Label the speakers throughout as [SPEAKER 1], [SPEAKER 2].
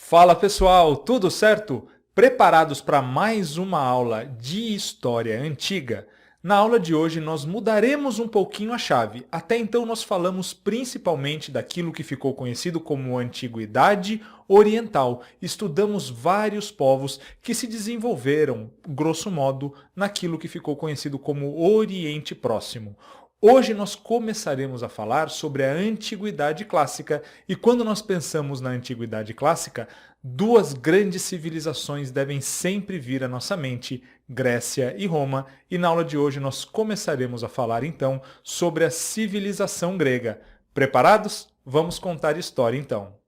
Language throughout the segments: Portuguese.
[SPEAKER 1] Fala pessoal, tudo certo? Preparados para mais uma aula de história antiga? Na aula de hoje nós mudaremos um pouquinho a chave. Até então nós falamos principalmente daquilo que ficou conhecido como Antiguidade Oriental. Estudamos vários povos que se desenvolveram, grosso modo, naquilo que ficou conhecido como Oriente Próximo. Hoje nós começaremos a falar sobre a Antiguidade Clássica, e quando nós pensamos na Antiguidade Clássica, duas grandes civilizações devem sempre vir à nossa mente, Grécia e Roma, e na aula de hoje nós começaremos a falar então sobre a civilização grega. Preparados? Vamos contar história então.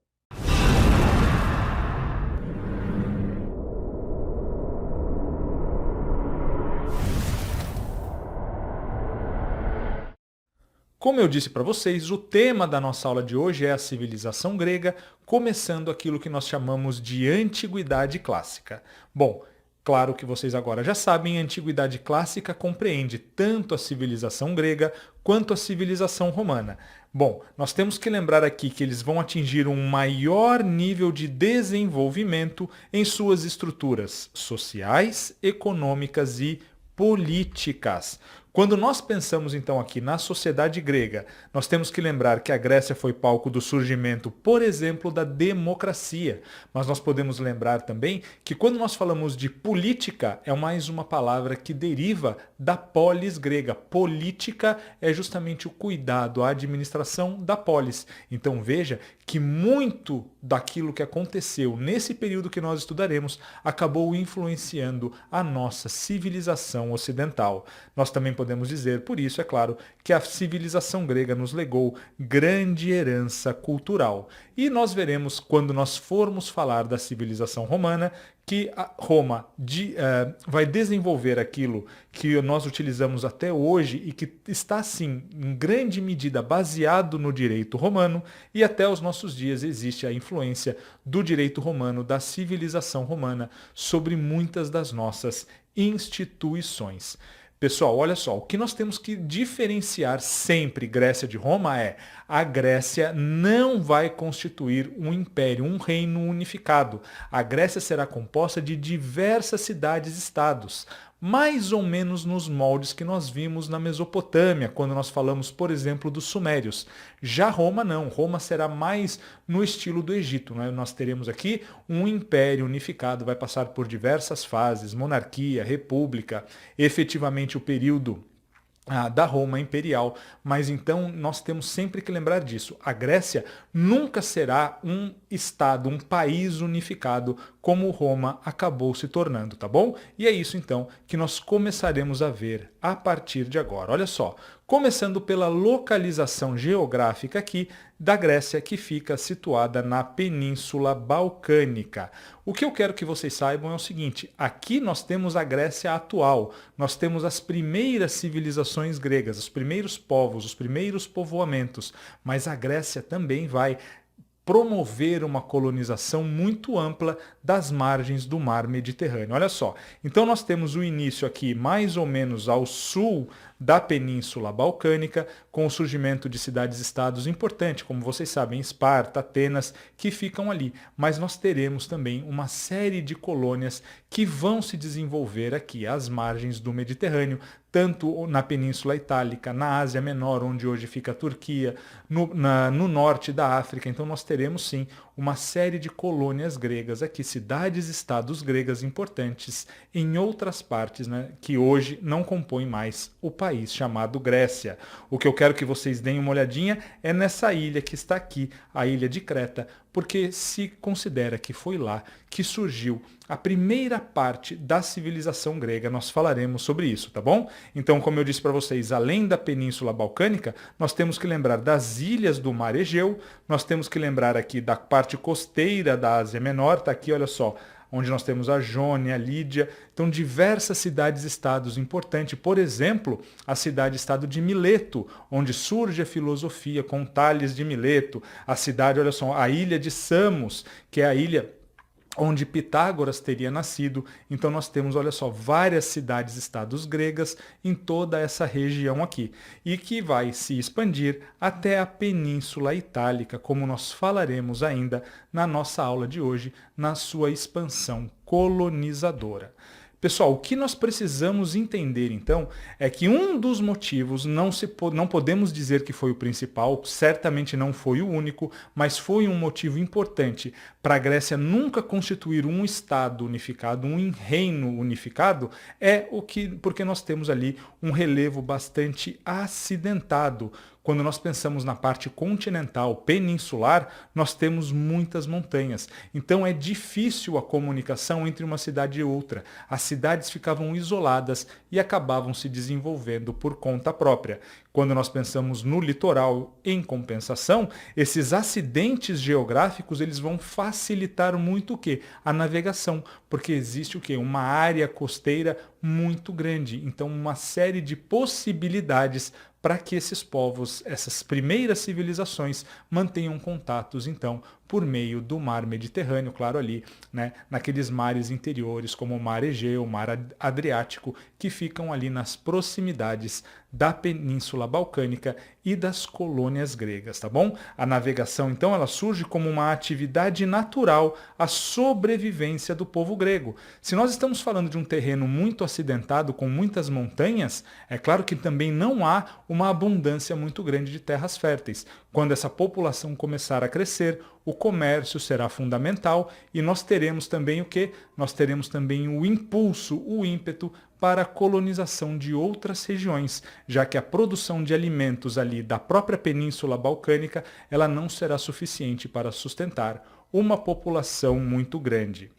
[SPEAKER 1] Como eu disse para vocês, o tema da nossa aula de hoje é a civilização grega, começando aquilo que nós chamamos de Antiguidade Clássica. Bom, claro que vocês agora já sabem, a Antiguidade Clássica compreende tanto a civilização grega quanto a civilização romana. Bom, nós temos que lembrar aqui que eles vão atingir um maior nível de desenvolvimento em suas estruturas sociais, econômicas e políticas. Quando nós pensamos então aqui na sociedade grega, nós temos que lembrar que a Grécia foi palco do surgimento, por exemplo, da democracia. Mas nós podemos lembrar também que quando nós falamos de política, é mais uma palavra que deriva da polis grega. Política é justamente o cuidado, a administração da polis. Então veja que muito daquilo que aconteceu nesse período que nós estudaremos acabou influenciando a nossa civilização ocidental. Nós também podemos dizer, por isso, é claro, que a civilização grega nos legou grande herança cultural. E nós veremos, quando nós formos falar da civilização romana, que a Roma vai desenvolver aquilo que nós utilizamos até hoje e que está, sim, em grande medida baseado no direito romano, e até os nossos dias existe a influência do direito romano, da civilização romana, sobre muitas das nossas instituições. Pessoal, olha só, o que nós temos que diferenciar sempre Grécia de Roma é: a Grécia não vai constituir um império, um reino unificado. A Grécia será composta de diversas cidades-estados, mais ou menos nos moldes que nós vimos na Mesopotâmia, quando nós falamos, por exemplo, dos sumérios. Já Roma não, Roma será mais no estilo do Egito, né? Nós teremos aqui um império unificado, vai passar por diversas fases, monarquia, república, efetivamente o período da Roma imperial, mas então nós temos sempre que lembrar disso. A Grécia nunca será um estado, um país unificado como Roma acabou se tornando, tá bom? E é isso então que nós começaremos a ver a partir de agora. Olha só, começando pela localização geográfica aqui da Grécia, que fica situada na Península Balcânica. O que eu quero que vocês saibam é o seguinte: aqui nós temos a Grécia atual, nós temos as primeiras civilizações gregas, os primeiros povos, os primeiros povoamentos, mas a Grécia também vai promover uma colonização muito ampla das margens do mar Mediterrâneo. Olha só, então nós temos o início aqui mais ou menos ao sul da Península Balcânica, com o surgimento de cidades-estados importantes, como vocês sabem, Esparta, Atenas, que ficam ali. Mas nós teremos também uma série de colônias que vão se desenvolver aqui às margens do Mediterrâneo, tanto na Península Itálica, na Ásia Menor, onde hoje fica a Turquia, no norte da África. Então nós teremos sim uma série de colônias gregas aqui, cidades-estados gregas importantes em outras partes, né, que hoje não compõem mais o país chamado Grécia. O que eu quero que vocês deem uma olhadinha é nessa ilha que está aqui, a ilha de Creta, porque se considera que foi lá que surgiu a primeira parte da civilização grega. Nós falaremos sobre isso, tá bom? Então, como eu disse para vocês, além da Península Balcânica, nós temos que lembrar das ilhas do Mar Egeu, nós temos que lembrar aqui da parte costeira da Ásia Menor, tá aqui, olha só, onde nós temos a Jônia, a Lídia, então diversas cidades-estados importantes, por exemplo, a cidade-estado de Mileto, onde surge a filosofia com Tales de Mileto, a cidade, olha só, a ilha de Samos, que é a ilha onde Pitágoras teria nascido. Então nós temos, olha só, várias cidades-estados gregas em toda essa região aqui, e que vai se expandir até a Península Itálica, como nós falaremos ainda na nossa aula de hoje, na sua expansão colonizadora. Pessoal, o que nós precisamos entender, então, é que um dos motivos, não podemos dizer que foi o principal, certamente não foi o único, mas foi um motivo importante para a Grécia nunca constituir um Estado unificado, um reino unificado, porque nós temos ali um relevo bastante acidentado. Quando nós pensamos na parte continental, peninsular, nós temos muitas montanhas. Então é difícil a comunicação entre uma cidade e outra. As cidades ficavam isoladas e acabavam se desenvolvendo por conta própria. Quando nós pensamos no litoral, em compensação, esses acidentes geográficos eles vão facilitar muito o quê? A navegação, porque existe o quê? Uma área costeira muito grande. Então uma série de possibilidades para que esses povos, essas primeiras civilizações, mantenham contatos, então, por meio do mar Mediterrâneo, claro ali, né, naqueles mares interiores, como o mar Egeu, o mar Adriático, que ficam ali nas proximidades da Península Balcânica e das colônias gregas, tá bom? A navegação, então, ela surge como uma atividade natural à sobrevivência do povo grego. Se nós estamos falando de um terreno muito acidentado, com muitas montanhas, é claro que também não há uma abundância muito grande de terras férteis. Quando essa população começar a crescer, o comércio será fundamental e nós teremos também o quê? Nós teremos também o impulso, o ímpeto para a colonização de outras regiões, já que a produção de alimentos ali da própria Península Balcânica, ela não será suficiente para sustentar uma população muito grande.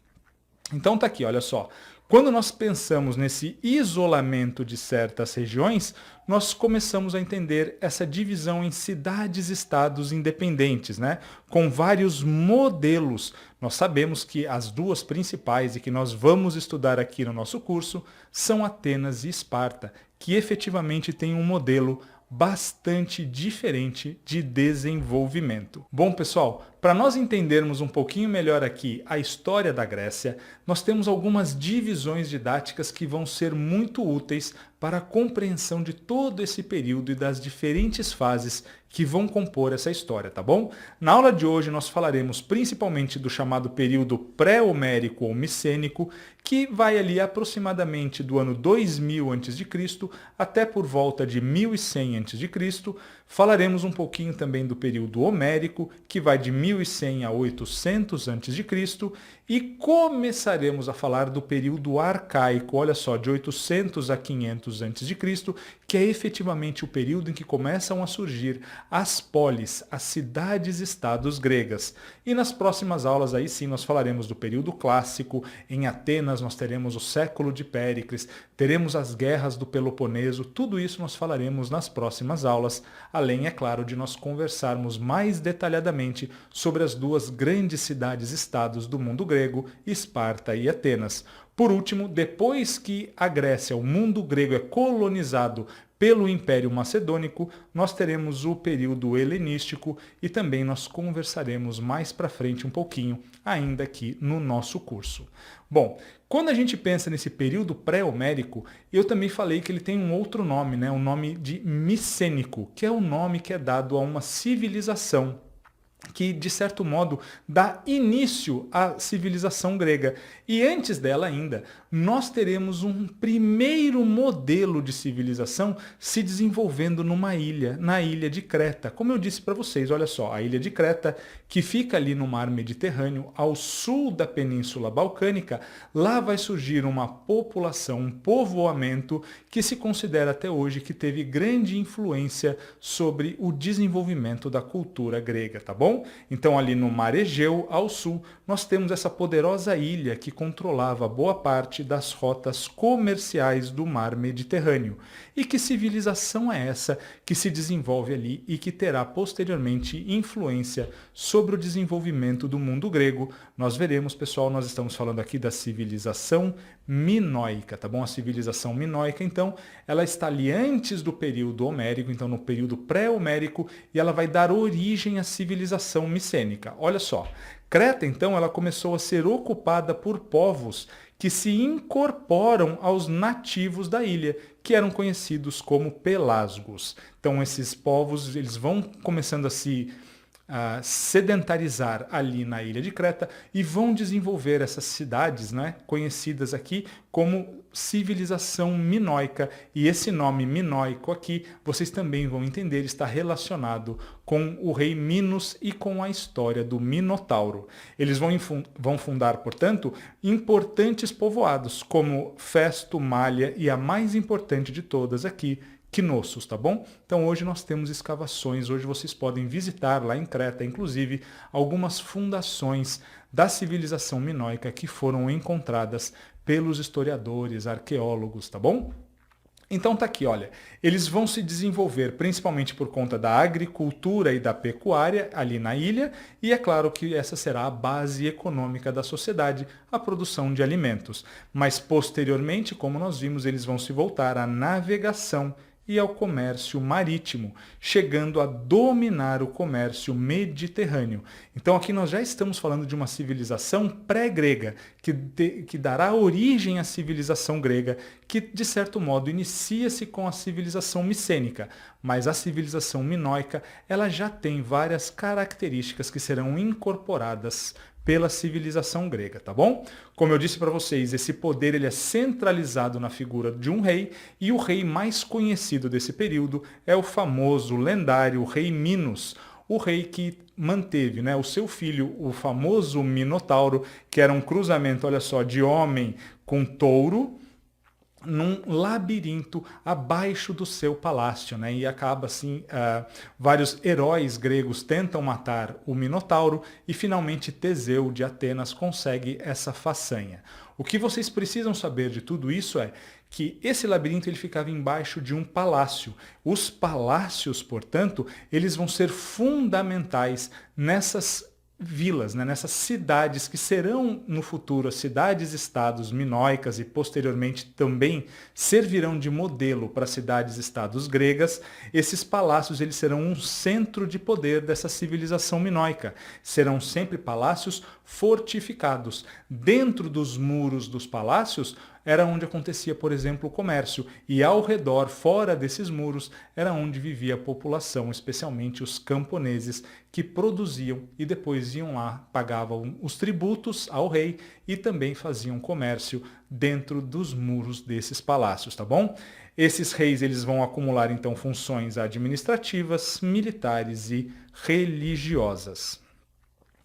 [SPEAKER 1] Então tá aqui, olha só. Quando nós pensamos nesse isolamento de certas regiões, nós começamos a entender essa divisão em cidades-estados independentes, né? Com vários modelos. Nós sabemos que as duas principais e que nós vamos estudar aqui no nosso curso são Atenas e Esparta, que efetivamente têm um modelo bastante diferente de desenvolvimento. Bom, pessoal, para nós entendermos um pouquinho melhor aqui a história da Grécia, nós temos algumas divisões didáticas que vão ser muito úteis para a compreensão de todo esse período e das diferentes fases que vão compor essa história, tá bom? Na aula de hoje nós falaremos principalmente do chamado período pré-homérico ou micênico, que vai ali aproximadamente do ano 2000 a.C. até por volta de 1100 a.C. Falaremos um pouquinho também do período homérico, que vai de 1100 a 800 a.C. E começaremos a falar do período arcaico, olha só, de 800 a 500 a.C., que é efetivamente o período em que começam a surgir as polis, as cidades-estados gregas. E nas próximas aulas aí sim nós falaremos do período clássico. Em Atenas nós teremos o século de Péricles, teremos as guerras do Peloponeso, tudo isso nós falaremos nas próximas aulas, além, é claro, de nós conversarmos mais detalhadamente sobre as duas grandes cidades-estados do mundo grego, Esparta e Atenas. Por último, depois que a Grécia, o mundo grego, é colonizado pelo Império Macedônico, nós teremos o período helenístico e também nós conversaremos mais para frente um pouquinho, ainda aqui no nosso curso. Bom, quando a gente pensa nesse período pré-homérico, eu também falei que ele tem um outro nome, né? O nome de micênico, que é o nome que é dado a uma civilização que, de certo modo, dá início à civilização grega. E antes dela ainda, nós teremos um primeiro modelo de civilização se desenvolvendo numa ilha, na ilha de Creta. Como eu disse para vocês, olha só, a ilha de Creta, que fica ali no mar Mediterrâneo, ao sul da Península Balcânica, lá vai surgir uma população, um povoamento que se considera até hoje que teve grande influência sobre o desenvolvimento da cultura grega, tá bom? Então ali no mar Egeu, ao sul, nós temos essa poderosa ilha que controlava boa parte das rotas comerciais do mar Mediterrâneo. E que civilização é essa que se desenvolve ali e que terá posteriormente influência sobre o desenvolvimento do mundo grego? Nós veremos, pessoal, nós estamos falando aqui da civilização minoica, tá bom? A civilização minoica, então, ela está ali antes do período homérico, então no período pré-homérico, e ela vai dar origem à civilização civilização micênica. Olha só, Creta então ela começou a ser ocupada por povos que se incorporam aos nativos da ilha, que eram conhecidos como pelasgos. Então esses povos eles vão começando a sedentarizar ali na ilha de Creta e vão desenvolver essas cidades, né, conhecidas aqui como civilização minoica. E esse nome minoico aqui, vocês também vão entender, está relacionado com o rei Minos e com a história do Minotauro. Eles vão fundar, portanto, importantes povoados como Festo, Malha e a mais importante de todas aqui, Knossos, tá bom? Então hoje nós temos escavações, hoje vocês podem visitar lá em Creta, inclusive, algumas fundações da civilização minoica que foram encontradas pelos historiadores, arqueólogos, tá bom? Então tá aqui, olha, eles vão se desenvolver principalmente por conta da agricultura e da pecuária ali na ilha, e é claro que essa será a base econômica da sociedade, a produção de alimentos. Mas posteriormente, como nós vimos, eles vão se voltar à navegação e ao comércio marítimo, chegando a dominar o comércio mediterrâneo. Então aqui nós já estamos falando de uma civilização pré-grega, que dará origem à civilização grega, que de certo modo inicia-se com a civilização micênica, mas a civilização minoica ela já tem várias características que serão incorporadas pela civilização grega, tá bom? Como eu disse para vocês, esse poder ele é centralizado na figura de um rei, e o rei mais conhecido desse período é o famoso, lendário rei Minos, o rei que manteve, né, o seu filho, o famoso Minotauro, que era um cruzamento, olha só, de homem com touro, num labirinto abaixo do seu palácio, né? E acaba assim, vários heróis gregos tentam matar o Minotauro e finalmente Teseu de Atenas consegue essa façanha. O que vocês precisam saber de tudo isso é que esse labirinto ele ficava embaixo de um palácio. Os palácios, portanto, eles vão ser fundamentais nessas vilas, né, nessas cidades que serão no futuro as cidades-estados minoicas e posteriormente também servirão de modelo para cidades-estados gregas. Esses palácios eles serão um centro de poder dessa civilização minoica. Serão sempre palácios fortificados. Dentro dos muros dos palácios era onde acontecia, por exemplo, o comércio, e ao redor, fora desses muros, era onde vivia a população, especialmente os camponeses, que produziam e depois iam lá, pagavam os tributos ao rei e também faziam comércio dentro dos muros desses palácios, tá bom? Esses reis eles vão acumular então funções administrativas, militares e religiosas.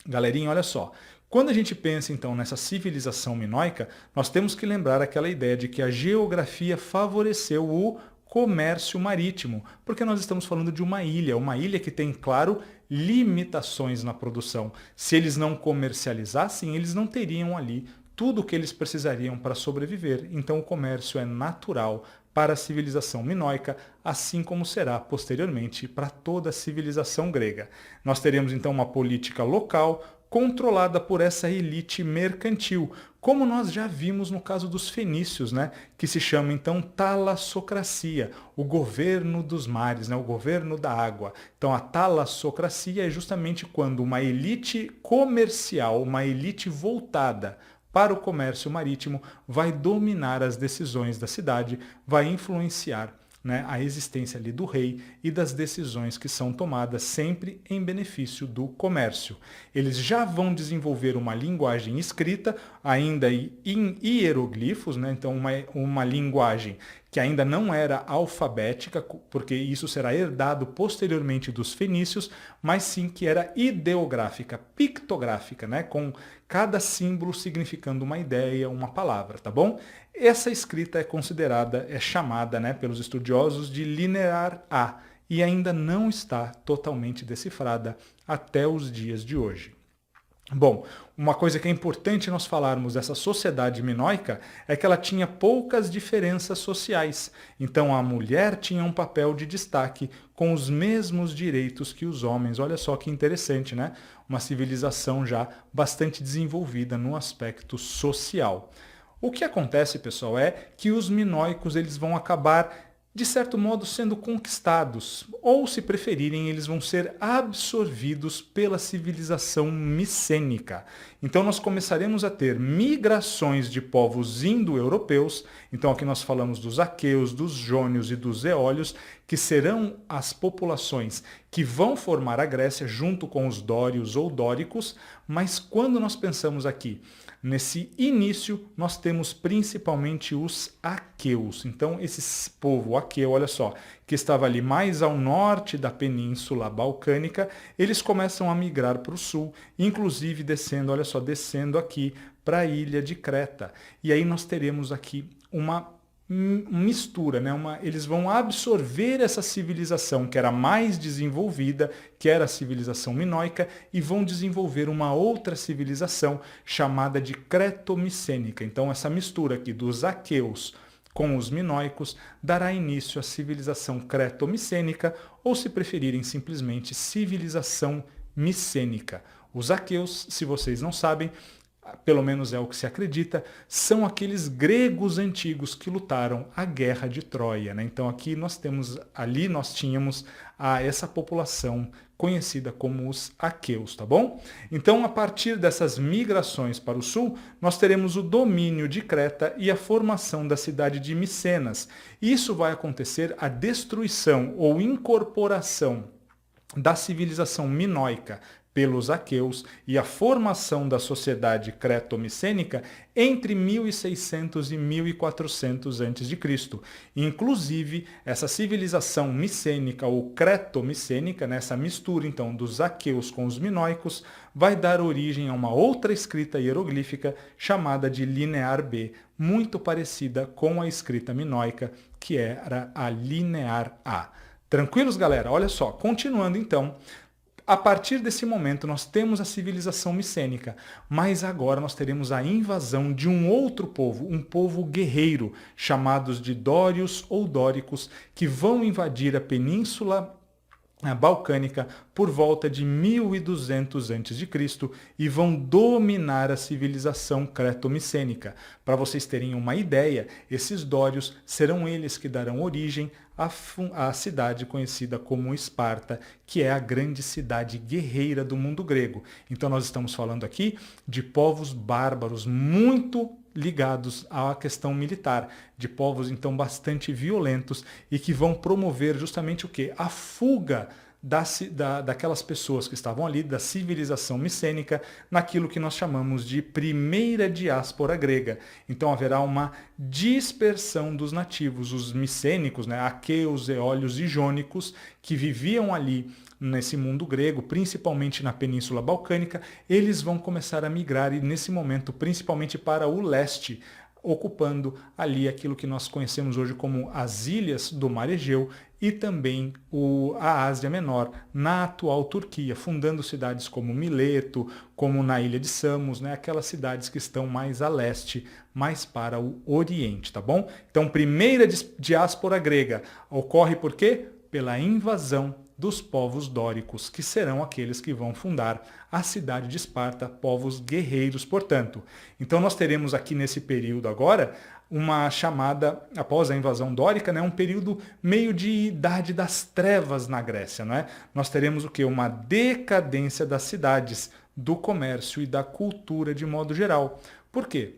[SPEAKER 1] Galerinha, olha só. Quando a gente pensa então nessa civilização minoica, nós temos que lembrar aquela ideia de que a geografia favoreceu o comércio marítimo, porque nós estamos falando de uma ilha que tem, claro, limitações na produção. Se eles não comercializassem, eles não teriam ali tudo o que eles precisariam para sobreviver. Então o comércio é natural para a civilização minoica, assim como será posteriormente para toda a civilização grega. Nós teremos então uma política local, controlada por essa elite mercantil, como nós já vimos no caso dos fenícios, né? Que se chama então talassocracia, o governo dos mares, né? O governo da água. Então a talassocracia é justamente quando uma elite comercial, uma elite voltada para o comércio marítimo, vai dominar as decisões da cidade, vai influenciar, né, a existência ali do rei e das decisões que são tomadas sempre em benefício do comércio. Eles já vão desenvolver uma linguagem escrita, ainda em hieroglifos, né, então uma linguagem que ainda não era alfabética, porque isso será herdado posteriormente dos fenícios, mas sim que era ideográfica, pictográfica, né, com cada símbolo significando uma ideia, uma palavra, tá bom? Essa escrita é chamada, né, pelos estudiosos de linear A, e ainda não está totalmente decifrada até os dias de hoje. Bom, uma coisa que é importante nós falarmos dessa sociedade minoica é que ela tinha poucas diferenças sociais. Então a mulher tinha um papel de destaque com os mesmos direitos que os homens. Olha só que interessante, né? Uma civilização já bastante desenvolvida no aspecto social. O que acontece, pessoal, é que os minoicos eles vão acabar de certo modo, sendo conquistados, ou, se preferirem, eles vão ser absorvidos pela civilização micênica. Então, nós começaremos a ter migrações de povos indo-europeus. Então, aqui nós falamos dos aqueus, dos jônios e dos eólios, que serão as populações que vão formar a Grécia junto com os dórios ou dóricos. Mas quando nós pensamos aqui nesse início, nós temos principalmente os aqueus. Então, esse povo aqueu, olha só, que estava ali mais ao norte da Península Balcânica, eles começam a migrar para o sul, inclusive descendo, olha só, descendo aqui para a ilha de Creta. E aí nós teremos aqui uma mistura, né? Eles vão absorver essa civilização que era mais desenvolvida, que era a civilização minoica, e vão desenvolver uma outra civilização chamada de cretomicênica. Então, essa mistura aqui dos aqueus com os minoicos dará início à civilização cretomicênica, ou, se preferirem, simplesmente civilização micênica. Os aqueus, se vocês não sabem, pelo menos é o que se acredita, são aqueles gregos antigos que lutaram a guerra de Troia, né? Então ali nós tínhamos essa população conhecida como os aqueus, tá bom? Então, a partir dessas migrações para o sul, nós teremos o domínio de Creta e a formação da cidade de Micenas. Isso vai acontecer a destruição ou incorporação da civilização minoica pelos aqueus e a formação da sociedade cretomicênica entre 1600 e 1400 a.C. Inclusive, essa civilização micênica ou cretomicênica, nessa mistura então dos aqueus com os minoicos, vai dar origem a uma outra escrita hieroglífica chamada de Linear B, muito parecida com a escrita minoica, que era a Linear A. Tranquilos, galera? Olha só, continuando então. A partir desse momento, nós temos a civilização micênica, mas agora nós teremos a invasão de um outro povo, um povo guerreiro, chamados de dórios ou dóricos, que vão invadir a Península Balcânica por volta de 1200 a.C. e vão dominar a civilização cretomicênica. Para vocês terem uma ideia, esses dórios serão eles que darão origem à cidade conhecida como Esparta, que é a grande cidade guerreira do mundo grego. Então nós estamos falando aqui de povos bárbaros muito ligados à questão militar, de povos então bastante violentos e que vão promover justamente o quê? A fuga daquelas pessoas que estavam ali, da civilização micênica, naquilo que nós chamamos de primeira diáspora grega. Então haverá uma dispersão dos nativos, os micênicos, né, aqueus, eólios e jônicos, que viviam ali nesse mundo grego, principalmente na Península Balcânica, eles vão começar a migrar, e nesse momento principalmente para o leste, ocupando ali aquilo que nós conhecemos hoje como as ilhas do Mar Egeu e também a Ásia Menor, na atual Turquia, fundando cidades como Mileto, como na ilha de Samos, né? Aquelas cidades que estão mais a leste, mais para o Oriente, tá bom? Então, primeira diáspora grega ocorre por quê? Pela invasão dos povos dóricos, que serão aqueles que vão fundar a cidade de Esparta, povos guerreiros, portanto. Então nós teremos aqui nesse período agora uma chamada, após a invasão dórica, né, um período meio de idade das trevas na Grécia, não é? Nós teremos o quê? Uma decadência das cidades, do comércio e da cultura de modo geral. Por quê?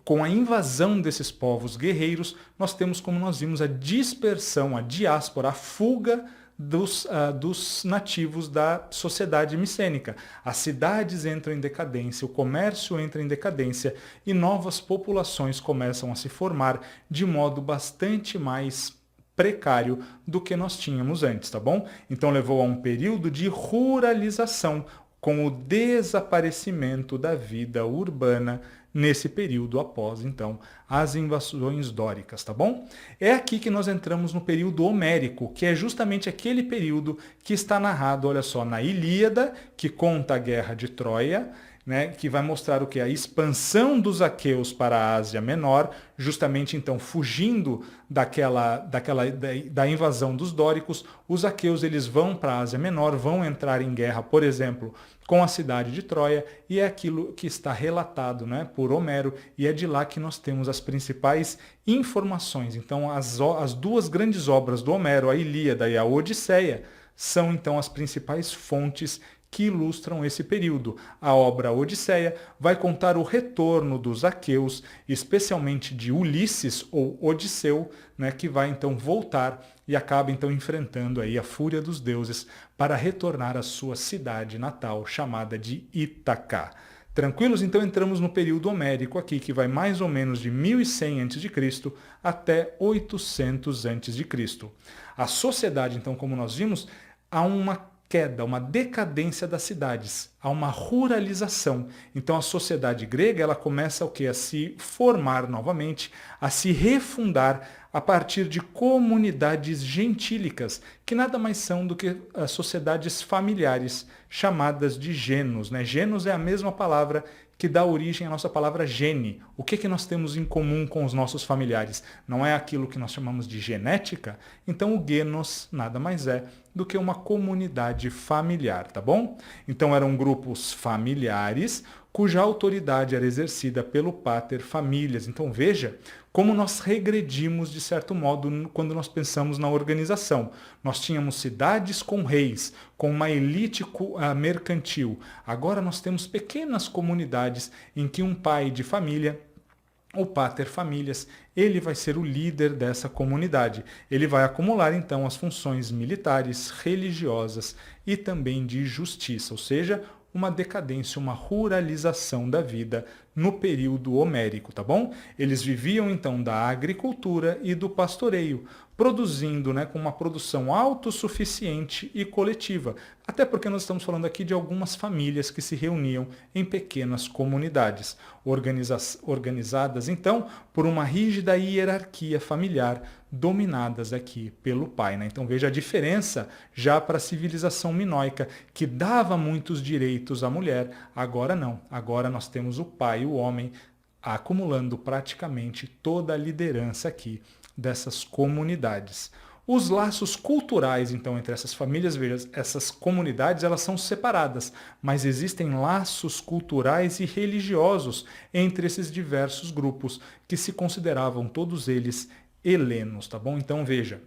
[SPEAKER 1] Com a invasão desses povos guerreiros, nós temos, como nós vimos, a dispersão, a diáspora, a fuga dos nativos da sociedade micênica. As cidades entram em decadência, o comércio entra em decadência e novas populações começam a se formar de modo bastante mais precário do que nós tínhamos antes, tá bom? Então levou a um período de ruralização, com o desaparecimento da vida urbana nesse período após, então, as invasões dóricas, tá bom? É aqui que nós entramos no período homérico, que é justamente aquele período que está narrado, olha só, na Ilíada, que conta a guerra de Troia, né, que vai mostrar o que? A expansão dos aqueus para a Ásia Menor, justamente então fugindo da invasão dos dóricos. Os aqueus eles vão para a Ásia Menor, vão entrar em guerra, por exemplo, com a cidade de Troia, e é aquilo que está relatado, né, por Homero, e é de lá que nós temos as principais informações. Então, as duas grandes obras do Homero, a Ilíada e a Odisseia, são então as principais fontes que ilustram esse período. A obra Odisseia vai contar o retorno dos aqueus, especialmente de Ulisses ou Odisseu, né, que vai então voltar e acaba então enfrentando aí a fúria dos deuses para retornar à sua cidade natal, chamada de Ítaca. Tranquilos? Então entramos no período homérico aqui, que vai mais ou menos de 1100 a.C. até 800 a.C. A sociedade, então, como nós vimos, há uma queda, uma decadência das cidades, há uma ruralização. Então a sociedade grega ela começa o quê? A se formar novamente, a se refundar a partir de comunidades gentílicas, que nada mais são do que as sociedades familiares, chamadas de genos, né? Genos é a mesma palavra que dá origem à nossa palavra gene. O que nós temos em comum com os nossos familiares? Não é aquilo que nós chamamos de genética? Então o genos nada mais é do que uma comunidade familiar, tá bom? Então eram grupos familiares cuja autoridade era exercida pelo pater familias. Então veja como nós regredimos de certo modo quando nós pensamos na organização. Nós tínhamos cidades com reis, com uma elite mercantil. Agora nós temos pequenas comunidades em que um pai de família, o pater familias, ele vai ser o líder dessa comunidade. Ele vai acumular então as funções militares, religiosas e também de justiça, ou seja, uma decadência, uma ruralização da vida no período homérico, tá bom? Eles viviam então da agricultura e do pastoreio, produzindo, né, com uma produção autossuficiente e coletiva. Até porque nós estamos falando aqui de algumas famílias que se reuniam em pequenas comunidades, organizadas então por uma rígida hierarquia familiar, dominadas aqui pelo pai, né? Então veja a diferença já para a civilização minoica, que dava muitos direitos à mulher, agora não. Agora nós temos o pai, o homem, acumulando praticamente toda a liderança aqui dessas comunidades. Os laços culturais, então, entre essas famílias, veja, essas comunidades, elas são separadas, mas existem laços culturais e religiosos entre esses diversos grupos que se consideravam todos eles helenos, tá bom? Então veja,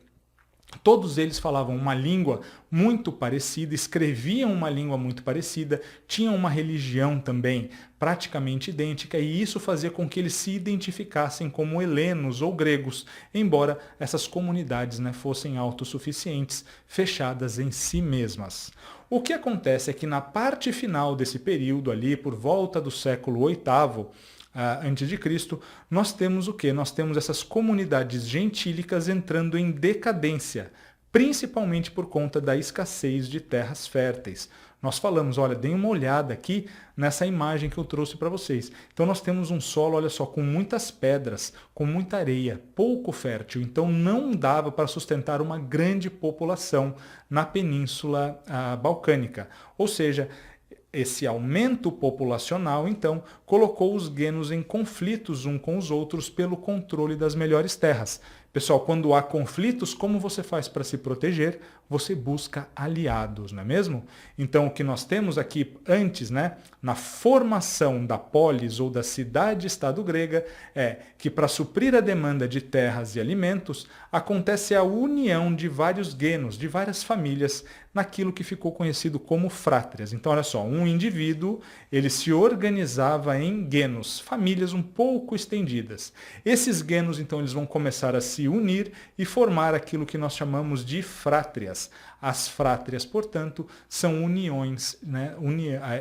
[SPEAKER 1] todos eles falavam uma língua muito parecida, escreviam uma língua muito parecida, tinham uma religião também praticamente idêntica, e isso fazia com que eles se identificassem como helenos ou gregos, embora essas comunidades, né, fossem autossuficientes, fechadas em si mesmas. O que acontece é que na parte final desse período ali, por volta do século VIII, antes de Cristo, nós temos o quê? Nós temos essas comunidades gentílicas entrando em decadência, principalmente por conta da escassez de terras férteis. Nós falamos, olha, deem uma olhada aqui nessa imagem que eu trouxe para vocês. Então nós temos um solo, olha só, com muitas pedras, com muita areia, pouco fértil. Então não dava para sustentar uma grande população na Península Balcânica. Ou seja, esse aumento populacional, então, colocou os genos em conflitos uns com os outros pelo controle das melhores terras. Pessoal, quando há conflitos, como você faz para se proteger? Você busca aliados, não é mesmo? Então, o que nós temos aqui antes, né, na formação da polis ou da cidade-estado grega, é que para suprir a demanda de terras e alimentos, acontece a união de vários genos, de várias famílias, naquilo que ficou conhecido como frátrias. Então, olha só, um indivíduo, ele se organizava em genos, famílias um pouco estendidas. Esses genos, então, eles vão começar a se unir e formar aquilo que nós chamamos de frátrias. As frátrias, portanto, são uniões, né?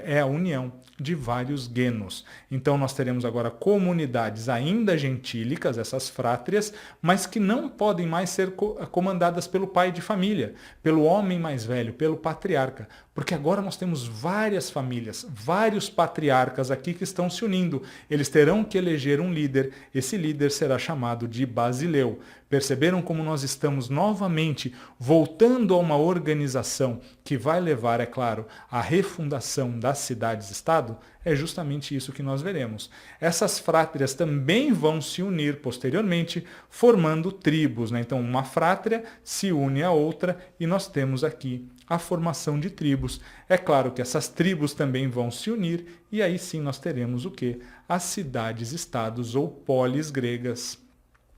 [SPEAKER 1] É a união de vários genos. Então nós teremos agora comunidades ainda gentílicas, essas frátrias, mas que não podem mais ser comandadas pelo pai de família, pelo homem mais velho, pelo patriarca, porque agora nós temos várias famílias, vários patriarcas aqui que estão se unindo. Eles terão que eleger um líder, esse líder será chamado de Basileu. Perceberam como nós estamos novamente voltando a uma organização que vai levar, é claro, à refundação das cidades-estado? É justamente isso que nós veremos. Essas frátrias também vão se unir posteriormente, formando tribos, né? Então, uma frátria se une a outra e nós temos aqui a formação de tribos. É claro que essas tribos também vão se unir e aí sim nós teremos o quê? As cidades-estados ou polis gregas,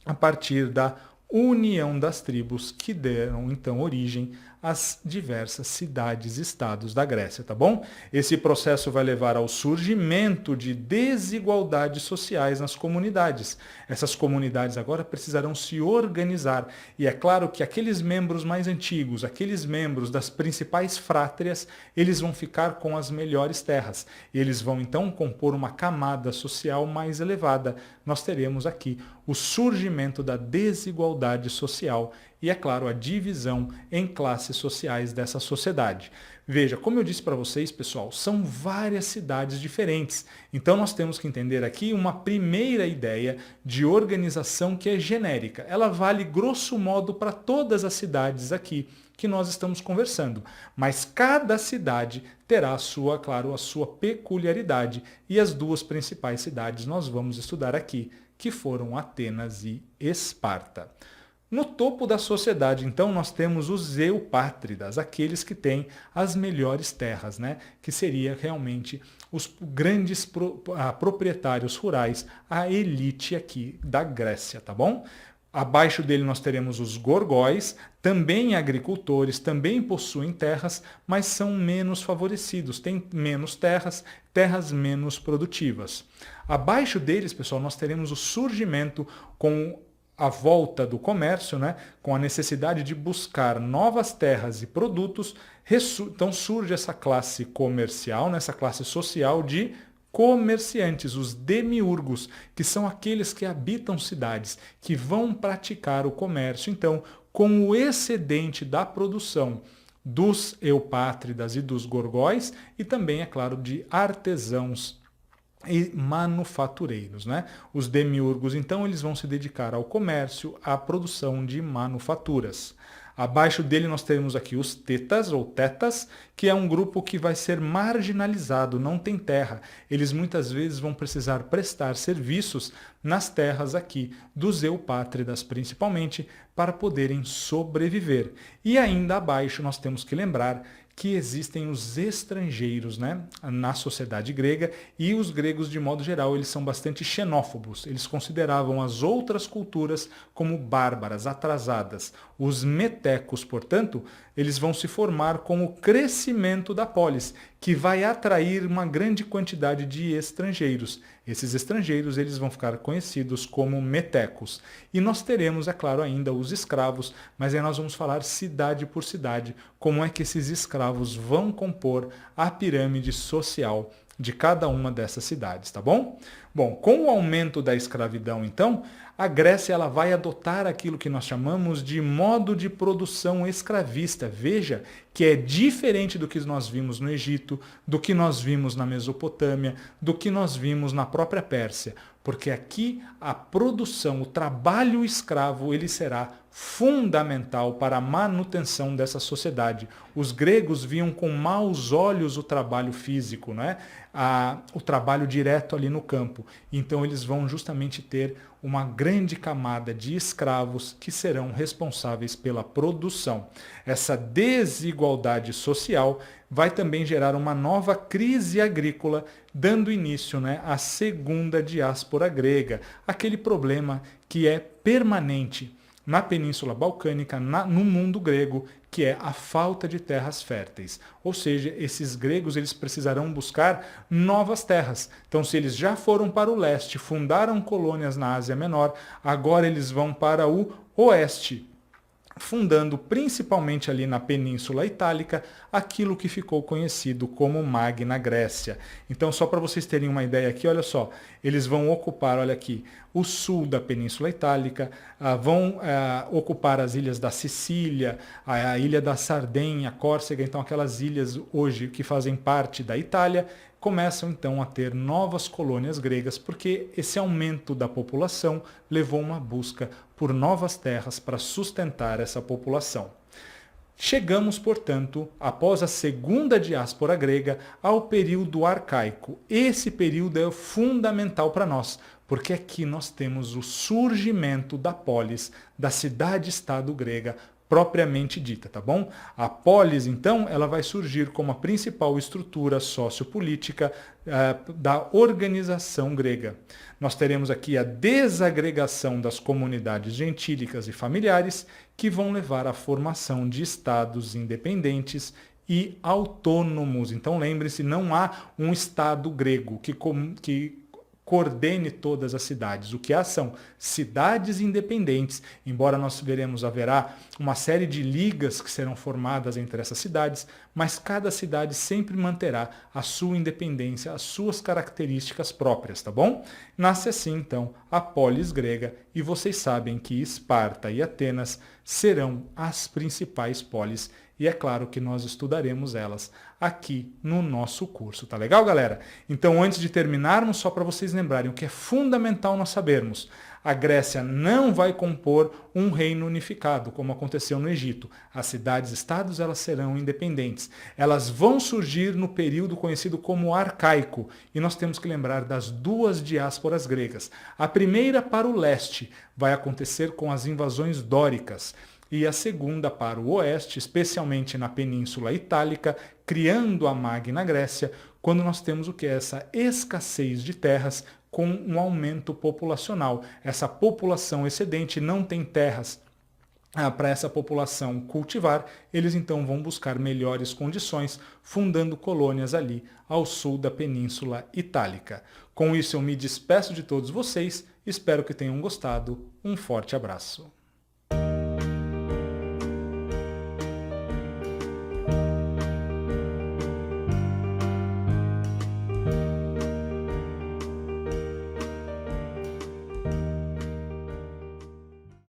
[SPEAKER 1] a partir da união das tribos que deram então origem às diversas cidades-estados da Grécia, tá bom? Esse processo vai levar ao surgimento de desigualdades sociais nas comunidades. Essas comunidades agora precisarão se organizar e é claro que aqueles membros mais antigos, aqueles membros das principais frátrias, eles vão ficar com as melhores terras. Eles vão então compor uma camada social mais elevada. Nós teremos aqui o surgimento da desigualdade social e, é claro, a divisão em classes sociais dessa sociedade. Veja, como eu disse para vocês, pessoal, são várias cidades diferentes. Então nós temos que entender aqui uma primeira ideia de organização que é genérica. Ela vale grosso modo para todas as cidades aqui que nós estamos conversando, mas cada cidade terá a sua, claro, a sua peculiaridade e as duas principais cidades nós vamos estudar aqui, que foram Atenas e Esparta. No topo da sociedade, então, nós temos os eupátridas, aqueles que têm as melhores terras, né? Que seria realmente os grandes proprietários rurais, a elite aqui da Grécia, tá bom? Abaixo dele nós teremos os gorgóis, também agricultores, também possuem terras, mas são menos favorecidos, têm menos terras, terras menos produtivas. Abaixo deles, pessoal, nós teremos o surgimento com a volta do comércio, né, com a necessidade de buscar novas terras e produtos, então surge essa classe comercial, essa classe social de comerciantes, os demiurgos, que são aqueles que habitam cidades, que vão praticar o comércio, então, com o excedente da produção dos eupátridas e dos gorgóis, e também, é claro, de artesãos e manufatureiros, né? Os demiurgos, então, eles vão se dedicar ao comércio, à produção de manufaturas. Abaixo dele nós temos aqui os tetas ou tetas, que é um grupo que vai ser marginalizado, não tem terra. Eles muitas vezes vão precisar prestar serviços nas terras aqui dos eupátridas principalmente para poderem sobreviver. E ainda abaixo nós temos que lembrar que existem os estrangeiros, né, na sociedade grega, e os gregos, de modo geral, eles são bastante xenófobos. Eles consideravam as outras culturas como bárbaras, atrasadas. Os metecos, portanto, eles vão se formar com o crescimento da polis, que vai atrair uma grande quantidade de estrangeiros. Esses estrangeiros eles vão ficar conhecidos como metecos. E nós teremos, é claro, ainda os escravos, mas aí nós vamos falar cidade por cidade, como é que esses escravos vão compor a pirâmide social de cada uma dessas cidades, tá bom? Bom, com o aumento da escravidão, então, a Grécia ela vai adotar aquilo que nós chamamos de modo de produção escravista. Veja que é diferente do que nós vimos no Egito, do que nós vimos na Mesopotâmia, do que nós vimos na própria Pérsia. Porque aqui a produção, o trabalho escravo, ele será fundamental para a manutenção dessa sociedade. Os gregos viam com maus olhos o trabalho físico, né? O trabalho direto ali no campo. Então eles vão justamente ter uma grande camada de escravos que serão responsáveis pela produção. Essa desigualdade social vai também gerar uma nova crise agrícola, dando início, né, à segunda diáspora grega, aquele problema que é permanente na Península Balcânica, no mundo grego, que é a falta de terras férteis. Ou seja, esses gregos eles precisarão buscar novas terras. Então, se eles já foram para o leste, fundaram colônias na Ásia Menor, agora eles vão para o oeste, fundando principalmente ali na Península Itálica aquilo que ficou conhecido como Magna Grécia. Então, só para vocês terem uma ideia aqui, olha só, eles vão ocupar, olha aqui, o sul da Península Itálica, vão ocupar as ilhas da Sicília, a ilha da Sardenha, Córcega, então aquelas ilhas hoje que fazem parte da Itália, começam então a ter novas colônias gregas, porque esse aumento da população levou uma busca por novas terras para sustentar essa população. Chegamos, portanto, após a segunda diáspora grega, ao período arcaico. Esse período é fundamental para nós, porque aqui nós temos o surgimento da polis, da cidade-estado grega, propriamente dita, tá bom? A polis, então, ela vai surgir como a principal estrutura sociopolítica da organização grega. Nós teremos aqui a desagregação das comunidades gentílicas e familiares, que vão levar à formação de estados independentes e autônomos. Então, lembre-se, não há um estado grego que coordene todas as cidades. O que há são cidades independentes, embora nós veremos haverá uma série de ligas que serão formadas entre essas cidades, mas cada cidade sempre manterá a sua independência, as suas características próprias, tá bom? Nasce assim, então, a polis grega, e vocês sabem que Esparta e Atenas serão as principais polis, e é claro que nós estudaremos elas aqui no nosso curso, tá legal, galera? Então, antes de terminarmos, só para vocês lembrarem o que é fundamental nós sabermos, a Grécia não vai compor um reino unificado, como aconteceu no Egito. As cidades-estados elas serão independentes. Elas vão surgir no período conhecido como arcaico, e nós temos que lembrar das duas diásporas gregas. A primeira para o leste vai acontecer com as invasões dóricas, e a segunda para o oeste, especialmente na Península Itálica, criando a Magna Grécia, quando nós temos o que é essa escassez de terras com um aumento populacional. Essa população excedente não tem terras para essa população cultivar, eles então vão buscar melhores condições, fundando colônias ali ao sul da Península Itálica. Com isso eu me despeço de todos vocês, espero que tenham gostado, um forte abraço.